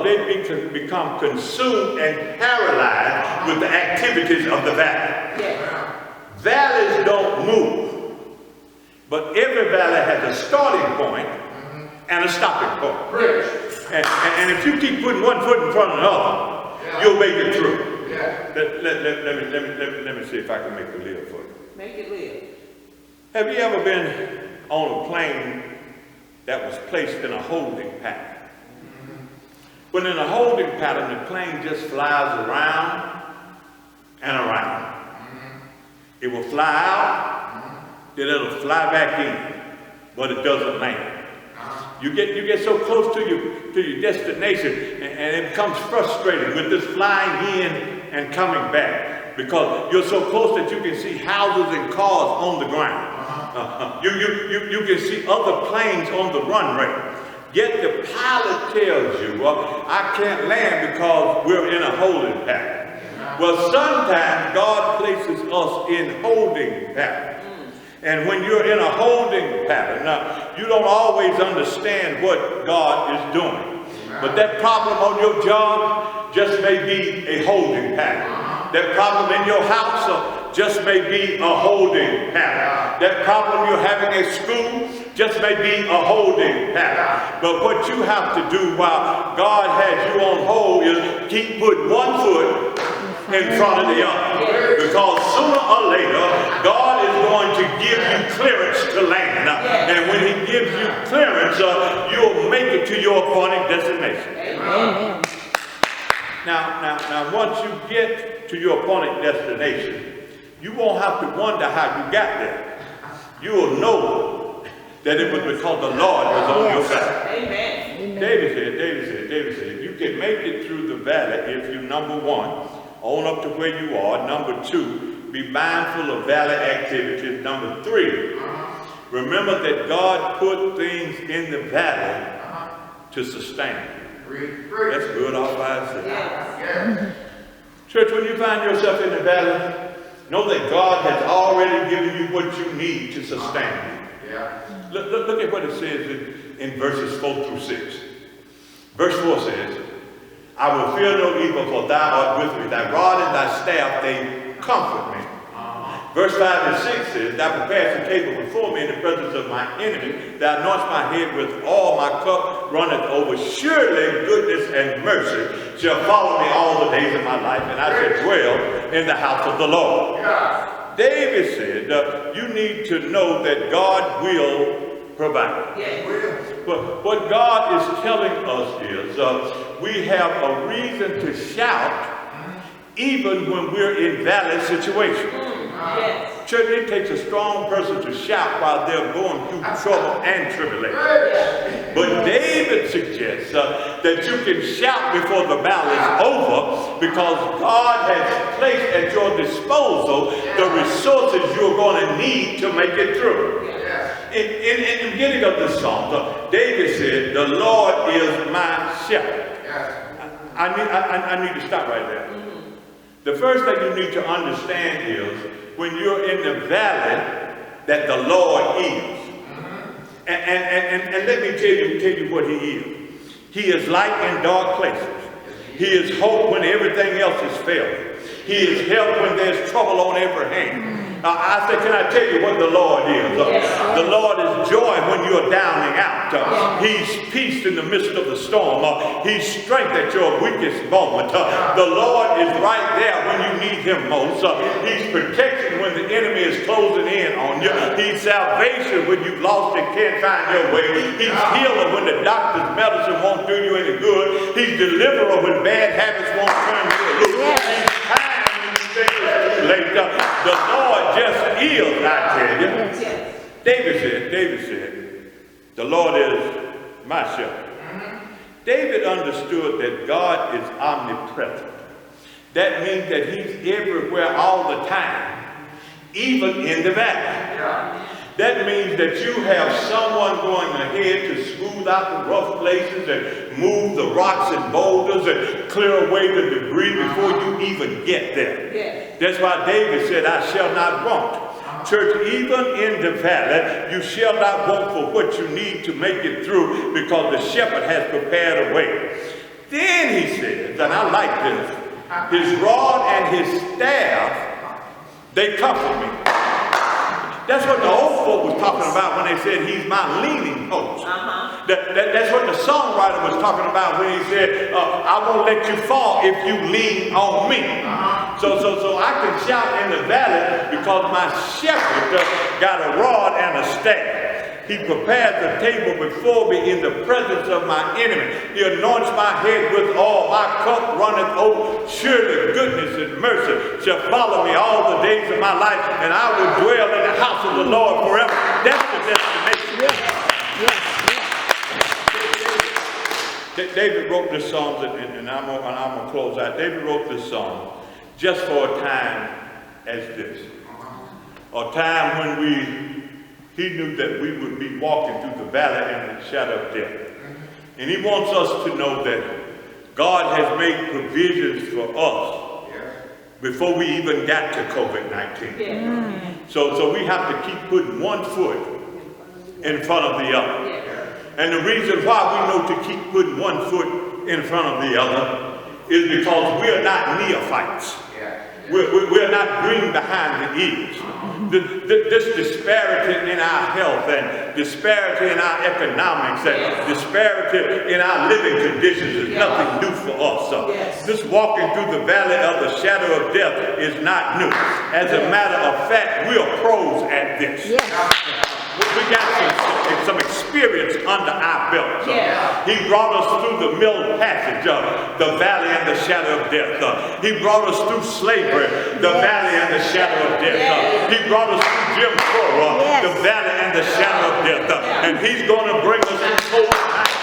they become consumed and paralyzed with the activities of the valley. Yes. Valleys don't move, but every valley has a starting point and a stopping point. And if you keep putting one foot in front of another, you'll make it through. Let me see if I can make it live for you. Make it live. Have you ever been on a plane that was placed in a holding pattern? When in a holding pattern, the plane just flies around and around. It will fly out, then it'll fly back in, but it doesn't land. You get so close to your destination, and it becomes frustrating with this flying in and coming back, because you're so close that you can see houses and cars on the ground. You can see other planes on the runway. Yet the pilot tells you, I can't land because we're in a holding pattern. Well, sometimes God places us in holding patterns. And when you're in a holding pattern, you don't always understand what God is doing. But that problem on your job just may be a holding pattern. That problem in your house just may be a holding pattern. That problem you're having at school just may be a holding pattern. But what you have to do while God has you on hold is keep putting one foot in front of the other. Because sooner or later, God is going to give you clearance to land. And when he gives you clearance, you'll make it to your appointed destination. Amen. Now, once you get to your appointed destination, you won't have to wonder how you got there. You will know that it was because the Lord was on your side. Amen. David said, you can make it through the valley if you, number one, own up to where you are. Number two, be mindful of valley activities. Number three, remember that God put things in the valley to sustain you. That's good all by itself. Yes. Church, when you find yourself in the valley, know that God has already given you what you need to sustain you. Look at what it says in verses 4 through 6. Verse 4 says, I will fear no evil, for thou art with me. Thy rod and thy staff, they comfort me. Verse 5 and 6 says, thou preparest a table before me in the presence of my enemy. Thou anointest my head with oil, my cup runneth over. Surely goodness and mercy shall follow me all the days of my life, and I shall dwell in the house of the Lord. David said, you need to know that God will provide. But what God is telling us is we have a reason to shout even when we're in valley situations. Yes. Church, it takes a strong person to shout while they're going through trouble and tribulation. But David suggests that you can shout before the battle is over, because God has placed at your disposal the resources you're going to need to make it through. In the beginning of this song, David said, the Lord is my shepherd. I need to stop right there. The first thing you need to understand is when you're in the valley that the Lord is. And let me tell you what he is. He is light in dark places. He is hope when everything else is failing. He is help when there's trouble on every hand. I said, can I tell you what the Lord is? The Lord is joy when you're downing out. He's peace in the midst of the storm. He's strength at your weakest moment. The Lord is right there when you need him most. He's protection when the enemy is closing in on you. He's salvation when you've lost and can't find your way. He's healer when the doctor's medicine won't do you any good. He's deliverer when bad habits won't turn you loose. He's kind when you think it's too late. The Lord just is, I tell you. David said, the Lord is my shepherd. David understood that God is omnipresent. That means that he's everywhere all the time, even in the valley. That means that you have someone going ahead to smooth out the rough places and move the rocks and boulders and clear away the debris before you even get there. That's why David said, I shall not want. Church, even in the valley, you shall not want for what you need to make it through, because the shepherd has prepared a way. Then then he says, and I like this, his rod and his staff, they comfort me. That's what the old folk was talking about when they said he's my leaning post. That's what the songwriter was talking about when he said, I won't let you fall if you lean on me. So I can shout in the valley because my shepherd got a rod and a staff. He prepares the table before me in the presence of my enemy. He anoints my head with oil. My cup runneth over. Surely goodness and mercy shall follow me all the days of my life, and I will dwell in the house of the Lord forever. That's the destination. David wrote this song, and I'm going to close out. David wrote this song just for a time as this. A time when he knew that we would be walking through the valley in the shadow of death. And he wants us to know that God has made provisions for us before we even got to COVID-19. So we have to keep putting one foot in front of the other. And the reason why we know to keep putting one foot in front of the other is because we are not neophytes. We're not green behind the ears. This disparity in our health and disparity in our economics and disparity in our living conditions is nothing new for us. This walking through the valley of the shadow of death is not new. As a matter of fact, we are pros at this. We got some experience under our belt. He brought us through the middle passage of the valley and the shadow of death. He brought us through slavery, the valley and the shadow of death. He brought us through Jim Crow, the valley and the shadow of death. And he's going to bring us through COVID-19.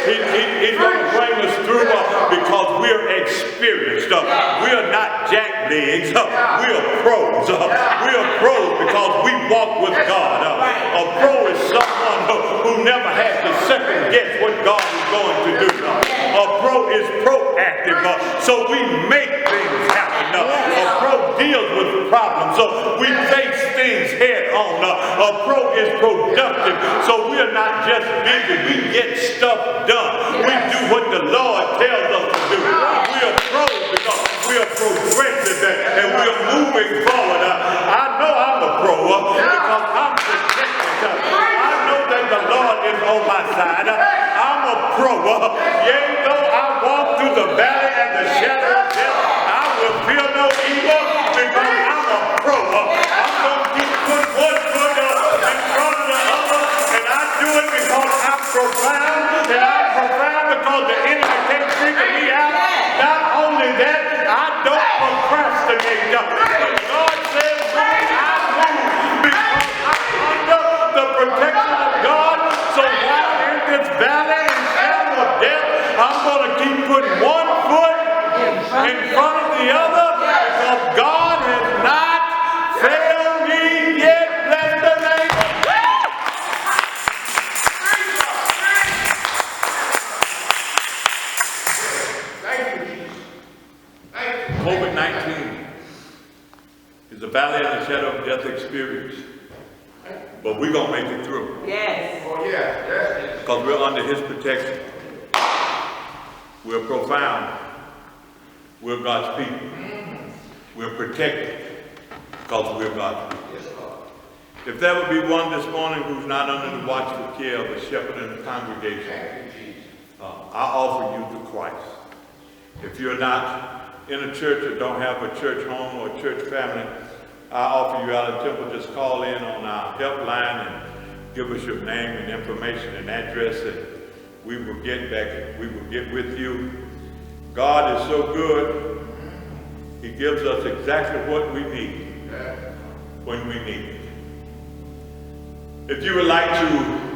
He's going to bring us through because we're experienced. We are not jacklegs. We are pros. We are pros because we walk with God. A pro is someone who never has to second guess what God is going to do. A pro is proactive. So we make things happen. A pro deals with problems. So we face things head on. A pro is productive. So we are not just busy. We get stuff done. We do what the Lord tells us to do. We are pros because we are progressive and we are moving forward. I know I'm a pro because I'm protected. I know that the Lord is on my side. I'm a pro. Yea, though I walk through the valley and the shadow of death, I will fear no evil because I'm a pro. I'm going to keep putting one foot in front of the other, and I do it because I'm profound, and I'm profound because the enemy can't figure me out. Not only that, I don't procrastinate. When God says move, I move because I'm under the protection of God. So while in this valley and shadow of death, I'm going to keep putting one foot in front of the other because God has not failed me yet. Bless the name of God. COVID-19 is a valley and the shadow of death experience. But we're going to make it through. Because we're under his protection. We're profound. We're God's people. We're protected because we're God's people. If there would be one this morning who's not under the watchful care of a shepherd in the congregation, I offer you to Christ. If you're not in a church or don't have a church home or a church family, I offer you out of Temple, just call in on our helpline and give us your name and information and address, and we will get back, we will get with you. God is so good, he gives us exactly what we need when we need it. If you would like to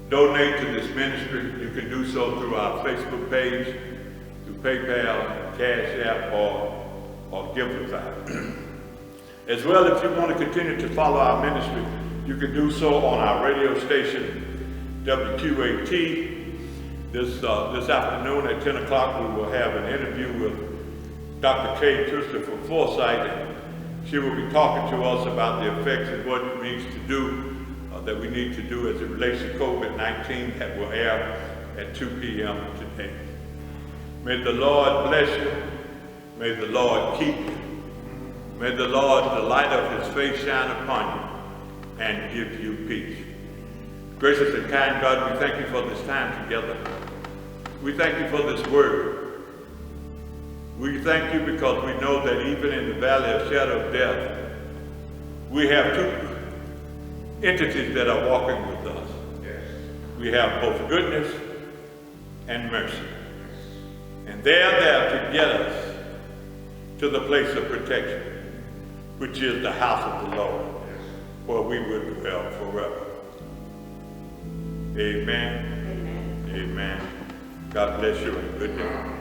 donate to this ministry, you can do so through our Facebook page, through PayPal, Cash App, or Givelify. As well, if you want to continue to follow our ministry, you can do so on our radio station, WQAT. This afternoon at 10 o'clock, we will have an interview with Dr. Kay Christopher Forsythe. She will be talking to us about the effects and what it means to do that we need to do as it relates to COVID-19 that will air at 2 p.m. today. May the Lord bless you. May the Lord keep you. May the Lord, the light of his face shine upon you and give you peace. Gracious and kind God, we thank you for this time together. We thank you for this word. We thank you because we know that even in the valley of shadow of death, we have two entities that are walking with us. Yes. We have both goodness and mercy. And they are there to get us to the place of protection, which is the house of the Lord, where we will dwell forever. Amen. Amen. Amen. God bless you and good day.